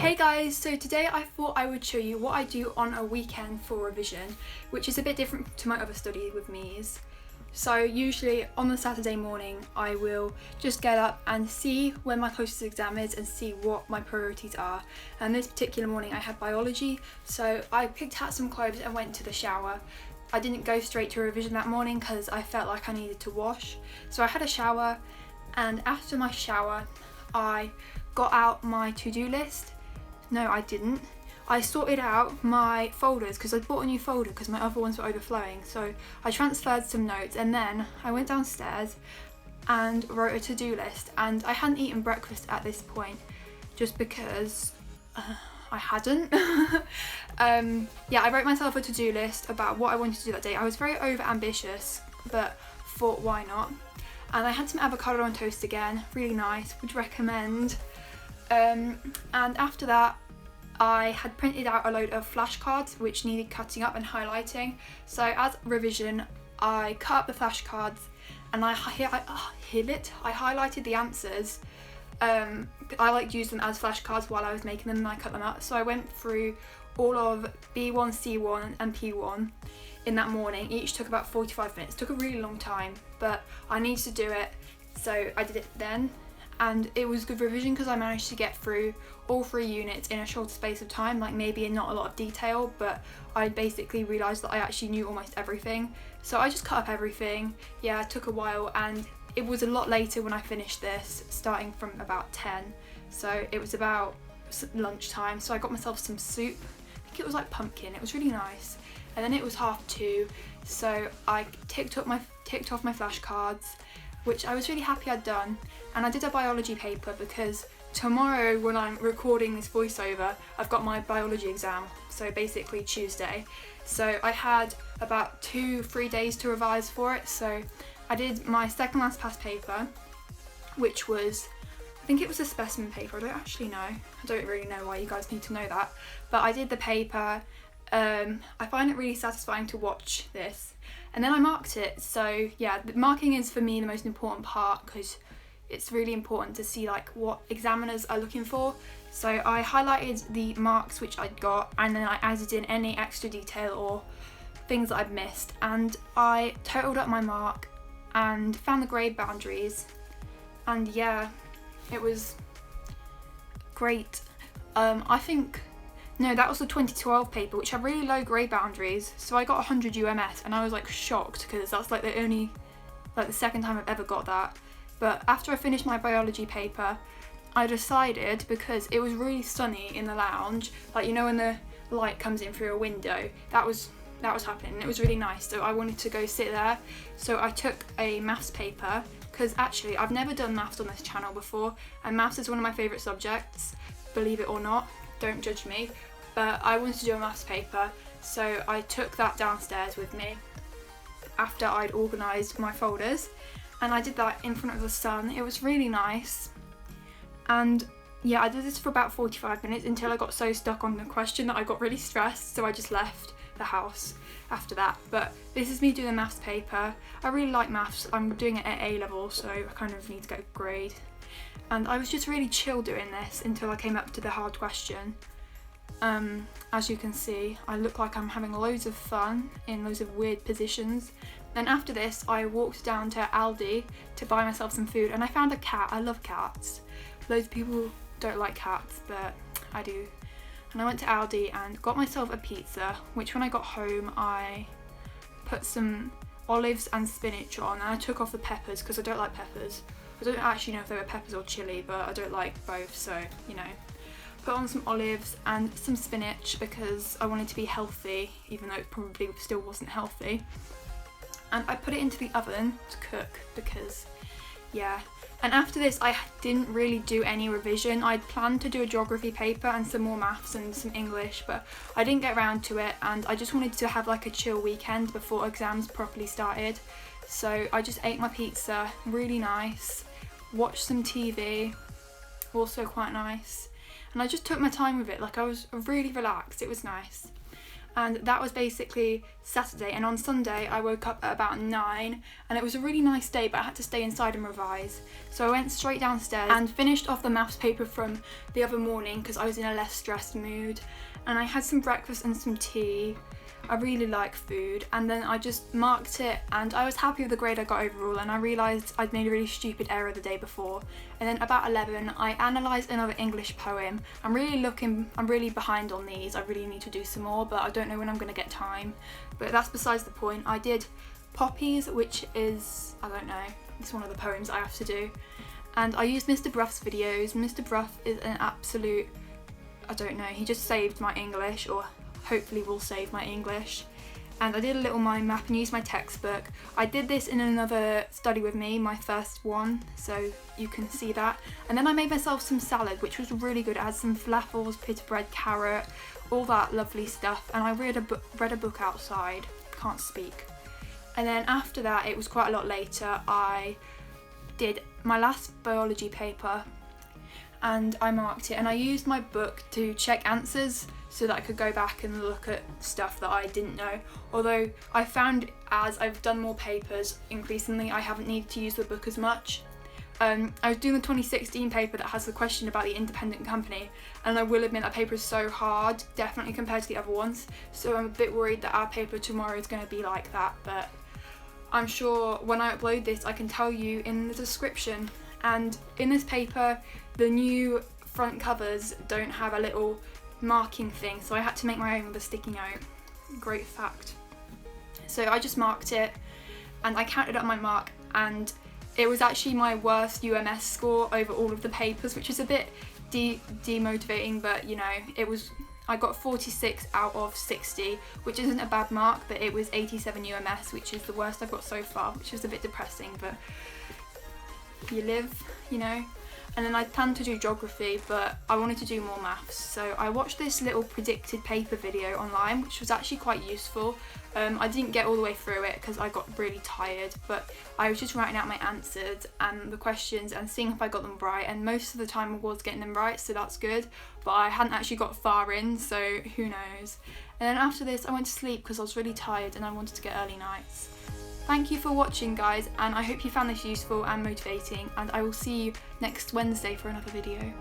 Hey guys, so today I thought I would show you what I do on a weekend for revision, which is a bit different to my other study with me's. So usually on the Saturday morning I will just get up and see when my closest exam is and see what my priorities are. And this particular morning I had biology, so I picked out some clothes and went to the shower. I didn't go straight to revision that morning because I felt like I needed to wash. So I had a shower, and after my shower I got out my to-do list. No, I didn't. I sorted out my folders because I bought a new folder because my other ones were overflowing. So I transferred some notes and then I went downstairs and wrote a to-do list. And I hadn't eaten breakfast at this point just because I hadn't. I wrote myself a to-do list about what I wanted to do that day. I was very over-ambitious, but thought why not? And I had some avocado on toast again, really nice, would recommend. And after that, I had printed out a load of flashcards which needed cutting up and highlighting. So as revision, I cut up the flashcards and I highlighted the answers. I used them as flashcards while I was making them and I cut them up. So I went through all of B1, C1 and P1 in that morning. Each took about 45 minutes. It took a really long time, but I needed to do it, so I did it then. And it was good revision because I managed to get through all 3 units in a short space of time, like maybe in not a lot of detail, but I basically realised that I actually knew almost everything. So I just cut up everything. Yeah, it took a while and it was a lot later when I finished this, starting from about 10. So it was about lunchtime, so I got myself some soup. I think it was like pumpkin, it was really nice. And then it was 2:30, so I ticked off my flashcards, which I was really happy I'd done. And I did a biology paper because tomorrow when I'm recording this voiceover, I've got my biology exam, so basically Tuesday. So I had about 2-3 days to revise for it. So I did my second last past paper, which was, I think it was a specimen paper, I don't actually know. I don't really know why you guys need to know that. But I did the paper. I find it really satisfying to watch this. And then I marked it. So yeah, the marking is for me the most important part because it's really important to see like what examiners are looking for. So I highlighted the marks which I'd got and then I added in any extra detail or things that I'd missed, and I totaled up my mark and found the grade boundaries, and yeah, it was great. That was the 2012 paper, which had really low grade boundaries, so I got 100 UMS and I was like shocked because that's like the second time I've ever got that. But after I finished my biology paper, I decided, because it was really sunny in the lounge, like you know when the light comes in through a window, that was happening and it was really nice, so I wanted to go sit there. So I took a maths paper, because actually I've never done maths on this channel before, and maths is one of my favourite subjects, believe it or not, don't judge me, but I wanted to do a maths paper, so I took that downstairs with me after I'd organised my folders, and I did that in front of the sun. It was really nice. And yeah, I did this for about 45 minutes until I got so stuck on the question that I got really stressed, so I just left the house after that. But this is me doing a maths paper. I really like maths. I'm doing it at A level, so I kind of need to get a grade. And I was just really chill doing this until I came up to the hard question. As you can see, I look like I'm having loads of fun in loads of weird positions. Then after this, I walked down to Aldi to buy myself some food, and I found a cat. I love cats. Loads of people don't like cats, but I do. And I went to Aldi and got myself a pizza, which when I got home, I put some olives and spinach on, and I took off the peppers because I don't like peppers. I don't actually know if they were peppers or chili, but I don't like both, so you know. Put on some olives and some spinach because I wanted to be healthy, even though it probably still wasn't healthy. And I put it into the oven to cook because, yeah. And after this, I didn't really do any revision. I'd planned to do a geography paper and some more maths and some English, but I didn't get around to it, and I just wanted to have like a chill weekend before exams properly started. So I just ate my pizza, really nice, watched some TV, also quite nice. And I just took my time with it, like I was really relaxed, it was nice. and that was basically Saturday. And on Sunday I woke up at about 9 and it was a really nice day, but I had to stay inside and revise. So I went straight downstairs and finished off the maths paper from the other morning because I was in a less stressed mood, and I had some breakfast and some tea. I really like food, and then I just marked it and I was happy with the grade I got overall, and I realised I'd made a really stupid error the day before. And then about 11 I analysed another English poem. I'm really behind on these, I really need to do some more, but I don't know when I'm going to get time. But that's besides the point. I did Poppies, which is, I don't know, it's one of the poems I have to do. And I used Mr. Bruff's videos. Mr. Bruff is an absolute, I don't know, he just saved my English, or hopefully will save my English. And I did a little mind map and used my textbook. I did this in another study with me, my first one, so you can see that. And then I made myself some salad, which was really good. It had some falafels, pita bread, carrot, all that lovely stuff. And I read a book outside, can't speak. And then after that, it was quite a lot later, I did my last biology paper and I marked it, and I used my book to check answers so that I could go back and look at stuff that I didn't know. Although I found as I've done more papers increasingly, I haven't needed to use the book as much. I was doing the 2016 paper that has the question about the independent company, and I will admit that paper is so hard, definitely compared to the other ones, so I'm a bit worried that our paper tomorrow is going to be like that, but I'm sure when I upload this I can tell you in the description. And in this paper, the new front covers don't have a little marking thing, so I had to make my own with a sticky note. Great fact. So I just marked it and I counted up my mark, and it was actually my worst UMS score over all of the papers, which is a bit demotivating, but you know, I got 46 out of 60, which isn't a bad mark, but it was 87 UMS, which is the worst I've got so far, which is a bit depressing, but you live, you know. And then I planned to do geography, but I wanted to do more maths, so I watched this little predicted paper video online, which was actually quite useful. I didn't get all the way through it because I got really tired, but I was just writing out my answers and the questions and seeing if I got them right, and most of the time I was getting them right, so that's good, but I hadn't actually got far in, so who knows. And then after this I went to sleep because I was really tired and I wanted to get early nights. Thank you for watching, guys, and I hope you found this useful and motivating, and I will see you next Wednesday for another video.